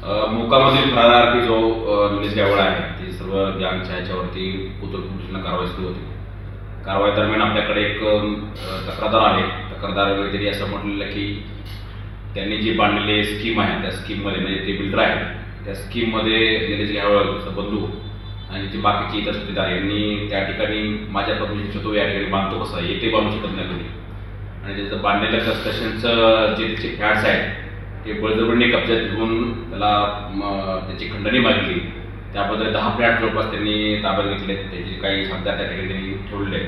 मोकामधील फरार आरोपी जो निलेश गायवळ आहे ते सर्व गँगच्या ह्याच्यावरती पोलिसांना कारवाई सुरू होती. कारवाई दरम्यान आपल्याकडे एक तक्रारदार आहे. तक्रारदार त्यांनी असं म्हटलेलं की त्यांनी जी बांधलेली स्कीम आहे त्या स्कीममध्ये म्हणजे ते बिल्डर आहे त्या स्कीममध्ये निलेश गायवळचा बंधू आणि जी बाकीची इतर साथीदार यांनी त्या ठिकाणी माझ्या परमिशनच्या तो या ठिकाणी बांधतो कसा हे ते बांधू शकत नाही कोणी. आणि त्याचं बांधलेलं कन्स्ट्रक्शनचं जे त्याचे फ्लॅट्स आहेत ते बळजबरीने कब्जात घेऊन त्याला त्याची खंडणी मागली. त्याबद्दल 10 फ्लॅट जवळपास त्यांनी ताब्यात घेतले. त्याचे काही साथीदार त्या ठिकाणी त्यांनी ठेवले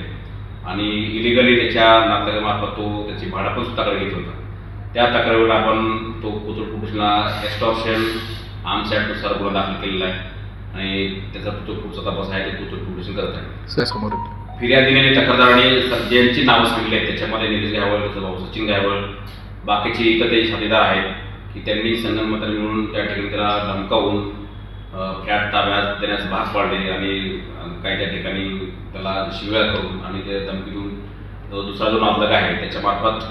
आणि इलिगली त्याच्या नातलगामार्फत तो त्याची भाडं पण स्वतःकडे घेत होता. त्या तक्रारीवर आपण तो कोथरूड पोलिसांना एक्स्टॉर्शन आर्म्स ॲक्टनुसार गुन्हा दाखल केलेला आहे आणि त्याचा पुढचा तपास आहे ते कोथरूड पोलीस करत आहे. फिर्यादीने आणि तक्रारदाराने ज्यांची नावं सांगितली आहेत त्याच्यामध्ये निलेश गायवळ, त्याचा भाऊ सचिन गायवळ, बाकीचे इतर ते साथीदार आहेत की त्यांनी संगनमताने मिळून त्या ठिकाणी त्याला धमकावून फ्लॅट ताब्यात देण्यास भाग पाडले आणि काही त्या ठिकाणी त्याला शिव्या करून आणि ते धमकी देऊन दुसरा जो नातलग आहे त्याच्यामार्फत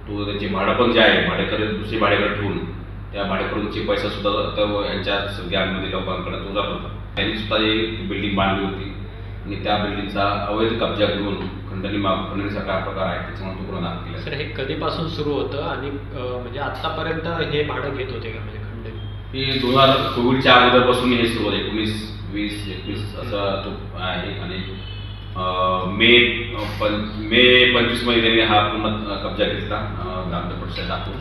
तो त्याचे भाडं पण जे आहे भाडेकरी दुसरे भाडेकरी ठेवून त्या भाडेकरूंचे पैसासुद्धा यांच्या गँगमध्ये लोकांकडे तो जात होता. त्यांनी सुद्धा एक बिल्डिंग बांधली होती आणि त्या बिल्डिंगचा अवैध कब्जा घेऊन खंडणीसारखा प्रकार आहे त्याच्यामुळे तो गुन्हा दाखल केला. सर हे कधीपासून सुरू होतं आणि म्हणजे आतापर्यंत हे भाडं घेत होते का म्हणजे खंडणी? हे 2000 कोविडच्या अगोदरपासून हे सुरू होतं. 19, 20, 21 असा तो आहे आणि मे 25 मध्ये त्यांनी हा पूर्ण कब्जा घेतला ग्रामपंचायत दाखवून.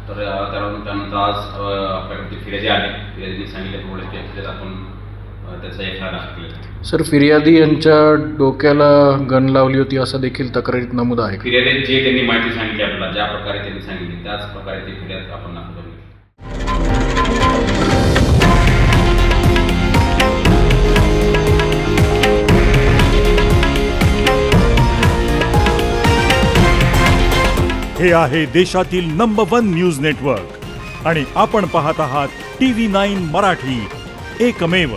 तर त्यानंतर आज आपल्याकडे फिर्यादी आले. फिर्यादीने सांगितल्याप्रमाणे आपण त्याचा एक दाखल केला. सर फिर्यादी यांच्या डोक्याला गन लावली होती असं देखील तक्रारीत नमूद आहे. फिर्यादी जे त्यांनी माहिती सांगितली आपल्याला ज्या प्रकारे त्यांनी सांगितली त्याच प्रकारे ती फिर्याद आपण दाखल करू. हे आहे देशातील नंबर 1 न्यूज नेटवर्क आणि आपण पाहत आहात TV9 मराठी, एकमेव.